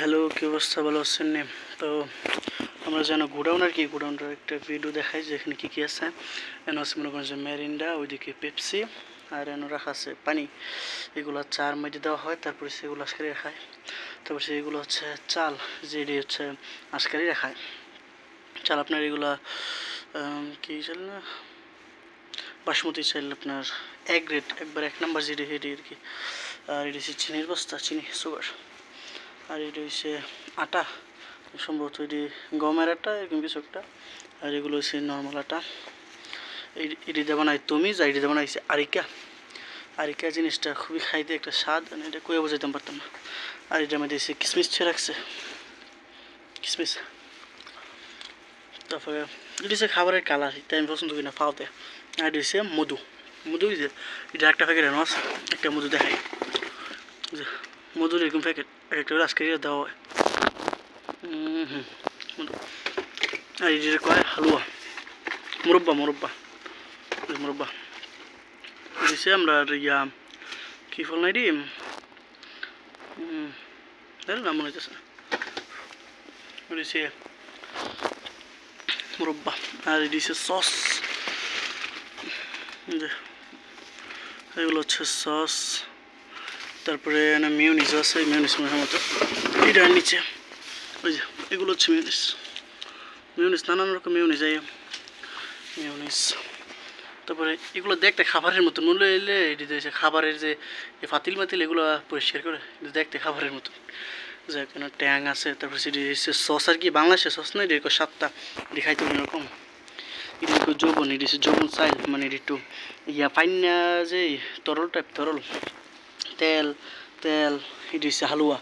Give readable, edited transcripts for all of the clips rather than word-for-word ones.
Hello, কি অবস্থা? ভালো আছেন নি? তো আমরা যেন গোডাউনের একটা ভিডিও দেখাই যে এখানে কী কী আছে। এনে আছে মনে করেন যে মেরিন্ডা, ওইদিকে পেপসি, আর এনে রাখা আছে পানি। এগুলো চার মধ্যে দেওয়া হয়, তারপরে সেগুলো আজকারি রাখায়। তারপর সেগুলো হচ্ছে চাল, যেটি হচ্ছে আজকারি রাখায় চাল। আপনার এগুলা কী চাল না, বাসমতি চাল আপনার এক গ্রেড, একবার 1 নম্বর যেটি হেডি আর কি। আর এটি হচ্ছে চিনির বস্তা, চিনি সুগার। আর এটা হচ্ছে আটা, সম্ভবত এটি গমের আটা এরকম কিছু একটা। আর এগুলো হচ্ছে নর্মাল আটা। এটিতে বানায় তমিজ, আর এটিতে বানাইছে আরিকা। আরিকা জিনিসটা খুবই খাইতে একটা স্বাদ, এটা কয়ে বোঝাইতে পারতাম না। আর এটার মধ্যে এসে কিসমিস ছেড়ে রাখছে, কিসমিস। তারপরে এটি হচ্ছে খাবারের কালার, এটা আমি পছন্দ করি না ফাওতে। আর এটি হচ্ছে মধু, মধু যে এটা একটা প্যাকেট এনে আছে, একটা মধু দেখাই যে মধুর এরকম প্যাকেট একটা আজকে দেওয়া হয়। আর এটা কয় হালুয়া, মুরব্বা মুরব্বা মুরব্বা দিছে আমরা। ইয়া কি ফল নাই রে, নাম মনে হইতেছে দিছে মুরব্বা। আর দিছে সস, এগুলো হচ্ছে সস। তারপরে মিউনিস আছে, মিউনিস মতো এটার নিচে ওই যে এগুলো হচ্ছে মিউনিস, মিউনিস নানান রকম মিউনিস এই মিউনিস। তারপরে এগুলো দেখতে খাবারের মতো, মূল্য এলে এটি দিয়েছে খাবারের যে ফাতিল মাতিল এগুলো পরিষ্কার করে দেখতে খাবারের মতো, যে কোনো ট্যাং আছে। তারপরে সেটি সস আর কি, বাংলাদেশের সস না, এটি 7টা, এটি খাইতে অন্যরকম। এটি যৌবন, এটি যৌবন চাইল, মানে এটি একটু ইয়া পাইনা যে তরল টাইপ, তরল তেল তেল। এটি হচ্ছে হালুয়া,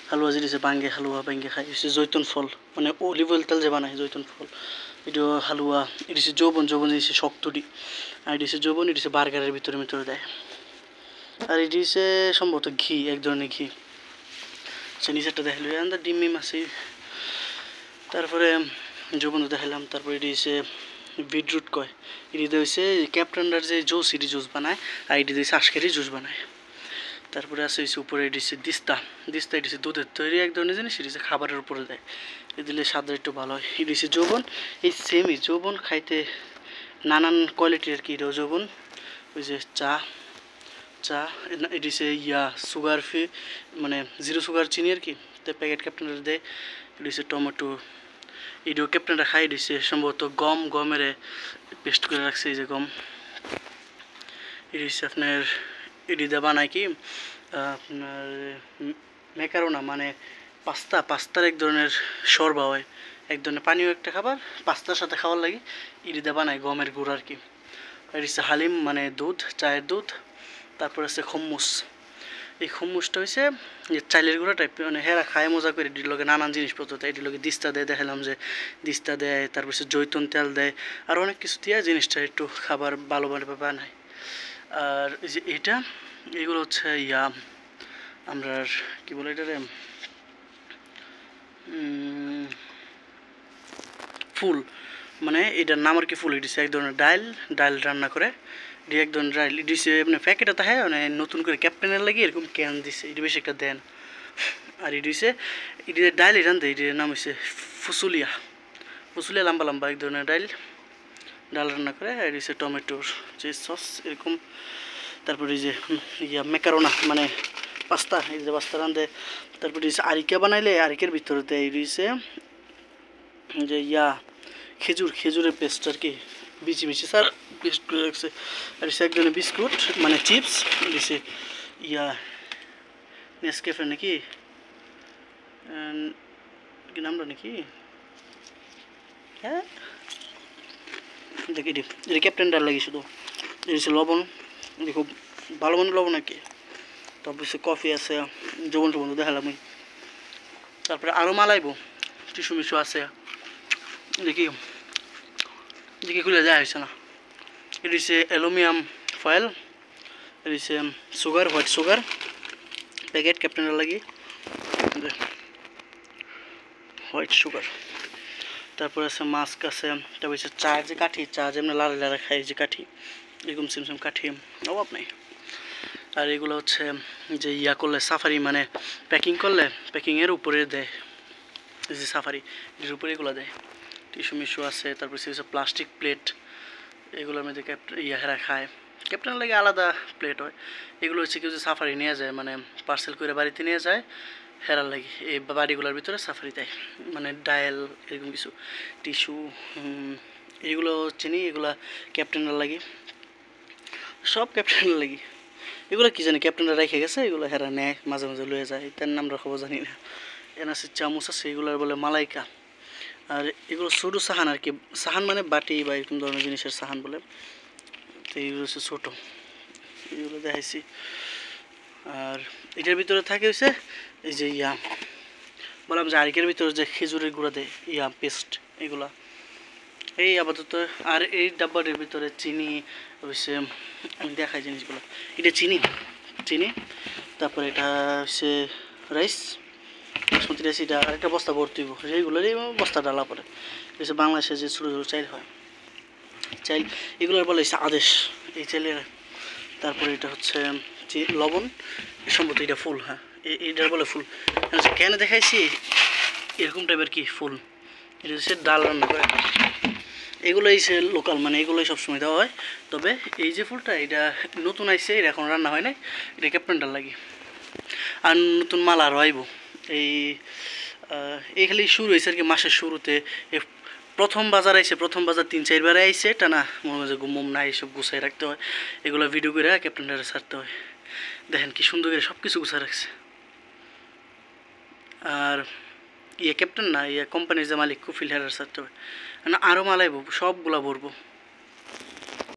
হালুয়া যেটি হচ্ছে বাঙ্গে হালুয়া, বাঙ্গে খাই। হচ্ছে জৈতুন ফল, মানে অলিভ অয়েল তেল যে বানায় জৈতুন ফল, এটা হালুয়া। এটি হচ্ছে যৌবন, যৌবন দিচ্ছে শক্তটি। আর এটি হচ্ছে যৌবন, এটি হচ্ছে বার্গারের ভিতরে ভিতরে দেয়। আর এটি হচ্ছে সম্ভবত ঘি, এক ধরনের ঘি। সে নিচেরটা দেখালো আমাদের ডিম মিম আছে। তারপরে যৌবন দেখালাম। তারপরে এটি হচ্ছে বিটরুট কয়, এটিতে হচ্ছে ক্যাপ্টেনডার যে জুস, এটি জুস বানায়। আর এটি হচ্ছে আশকেরি জুস বানায়। তারপরে আছে হচ্ছে উপরে এটি হচ্ছে দিস্তা, দিস্তা এটি হচ্ছে দুধের তৈরি এক ধরনের জিনিস, এটি হচ্ছে খাবারের উপরে দেয়, এ দিলে স্বাদটা একটু ভালো হয়। এটি হচ্ছে যৌবন, এই সেমই যৌবন খাইতে নানান কোয়ালিটির আর কি। এটাও যৌবন, ওই যে চা, চা। এটি হচ্ছে ইয়া সুগার ফ্রি, মানে 0 সুগার চিনি আর কি, তো প্যাকেট ক্যাপ্টেনরা দেয়। এটি হচ্ছে টমেটো, এটিও ক্যাপ্টেনরা খাই। এটি হচ্ছে সম্ভবত গম, গমের পেস্ট করে রাখছে, এই যে গম। এটি হচ্ছে আপনার এটি দিয়ে বানায় কি আপনার ম্যাকারোনা, মানে পাস্তা, পাস্তার এক ধরনের শরবা হয়, এক ধরনের পানীয় একটা খাবার, পাস্তার সাথে খাওয়ার লাগে। এটি দিয়ে বানায় গমের গুঁড় আর কি। এটি হচ্ছে হালিম, মানে দুধ, চায়ের দুধ। তারপর আছে খম্মুস, এই খম্মুসটা হচ্ছে যে চাইলের গুঁড়া টাইপ, মানে হেরা খায় মজা করে। এটির লগে নানান জিনিসপত্র দেয়, এটির লগে দিস্তা দেয়, দেখালাম যে দিস্তা দেয়। তারপর হচ্ছে জৈতুন তেল দেয়, আর অনেক কিছু দিয়ে জিনিসটা একটু খাবার ভালোভাবে বানায়। আর এই যে এটা, এগুলো হচ্ছে ইয়া আমরা কি বলে এটারে, ফুল, মানে এটার নাম আর কি ফুল। এটি এক ধরনের ডাইল, ডাইল রান্না করে। এটি এক ধরনের ডাইল, এটি মানে প্যাকেটে তাহে মানে নতুন করে ক্যাপ্টেনের লাগে এরকম ক্যান দিছে, এটি বেশি একটা দেন। আর এটি হচ্ছে এটি ডাইল রান্ধে, এটির নাম হচ্ছে ফুসুলিয়া, ফুসুলিয়া লম্বা লম্বা এক ধরনের ডাইল, ডাল রান্না করে। আর হচ্ছে টমেটোর যে সস এরকম। তারপরে এই যে ইয়া ম্যাকারোনা, মানে পাস্তা, এই যে পাস্তা রান্ধে। তারপরে হচ্ছে আরিকা বানাইলে আরিকের ভিতরে দেয় এই হচ্ছে যে ইয়া খেজুর, খেজুরের পেস্ট আর কি, বিচি বিচি স্যার পেস্ট করে রাখছে। আর হচ্ছে এক ধরনের বিস্কুট, মানে চিপস। দিছে ইয়া নেসক্যাফে নাকি, কি নামটা নাকি, হ্যাঁ দেখি এটি, এটা ক্যাপ্টেনটার লাগে শুধু। এটা হচ্ছে লবণ, এটি খুব ভালো মানের লবণ আর কি। তারপর হচ্ছে কফি আছে, যৌবন টবন দেখালাম। তারপরে আরও মালাইব, টিসু মিশু আছে, দেখি দেখি খুলে দেওয়া হয়েছে না। এটি হচ্ছে অ্যালুমিনিয়াম ফয়েল, এটি হচ্ছে সুগার, হোয়াইট সুগার প্যাকেট ক্যাপ্টেনের লাগি, হোয়াইট সুগার। তারপরে আছে মাস্ক আছে। তারপর হচ্ছে চা যে কাঠি, চা যেমন লাল লাল খাই যে কাঠি, এরকম সিম সিম কাঠি, অভাব নেই। আর এগুলো হচ্ছে যে ইয়া করলে সাফারি মানে প্যাকিং করলে প্যাকিংয়ের উপরে দেয়, এই যে সাফারি এর উপরে এগুলো দেয়। টিস্যু মিস্যু আছে, তারপর সে প্লাস্টিক প্লেট, এগুলোর মধ্যে হেরা খায়। ক্যাপ্টেন লাগে আলাদা প্লেট হয়। এগুলো হচ্ছে কেউ যে সাফারি নিয়ে যায় মানে পার্সেল করে বাড়িতে নিয়ে যায়, হেরার লাগে এই বাড়িগুলোর ভিতরে সাফারি দেয়, মানে ডায়াল এরকম কিছু টিস্যু এগুলো চিনি, এগুলা ক্যাপ্টেনের লাগে, সব ক্যাপ্টেনের লাগে। এগুলো কি জানি ক্যাপ্টেনরা রেখে গেছে, এগুলো হেরা নেয় মাঝে মাঝে লয়ে যায়, তার নামটা খবর জানি না। এনাসি চামচ আছে, এগুলোর বলে মালাইকা। আর এগুলো ছোটো সাহান আর কি, সাহান মানে বাটি বা এরকম ধরনের জিনিসের সাহান বলে, তো এইগুলো হচ্ছে ছোটো, এগুলো দেখাইছি। আর এটার ভিতরে থাকে হচ্ছে এই যে ইয়া বললাম যে আরেকের ভিতরে যে খেজুরের গুঁড়া দেয় ইয়া পেস্ট, এগুলা এই আপাতত। আর এই ডাব্বাটির ভিতরে চিনি হচ্ছে, আমি দেখাই জিনিসগুলো, এটা চিনি চিনি, তারপরে এটা হচ্ছে রাইস বাসমতি রাইস, এটা আরেকটা বস্তা ভর্তি সেইগুলোরই বস্তা ডালা পরে হচ্ছে বাংলাদেশে যে ছোটো ছোটো চাইল হয়, চাইল এগুলোর বলে হচ্ছে আদেশ, এই চাইলের। তারপরে এটা হচ্ছে লবণ, সম্ভবত এটা ফুল, হ্যাঁ এইটার বলে ফুল, কেন দেখাইছি এরকম টাইপের কি ফুল, এটা হচ্ছে ডাল রান্না করে। এগুলোই সে লোকাল, মানে এগুলোই সবসময় দেওয়া হয়। তবে এই যে ফুলটা এটা নতুন আইসে, এটা এখন রান্না হয় নাই, এটা ক্যাপ্টেন ডাল লাগে। আর নতুন মাল আরও আইব, এই খালি শুরু হয়েছে আর কি, মাসের শুরুতে প্রথম বাজার আইসে, প্রথম বাজার 3-4 বারে আইসে টানা, মনে হয় যে গুম না এইসব গুছাই রাখতে হয়, এগুলো ভিডিও করে ক্যাপ্টেন ডালে ছাড়তে হয়। দেখেন কি সুন্দর করে সব কিছু গুছাই রাখছে। আর ক্যাপ্টেন না কোম্পানির যে মালিক কুফিল হেরার ছাড়তে হবে না, আরও মাল আইব, সবগুলা ভরবো।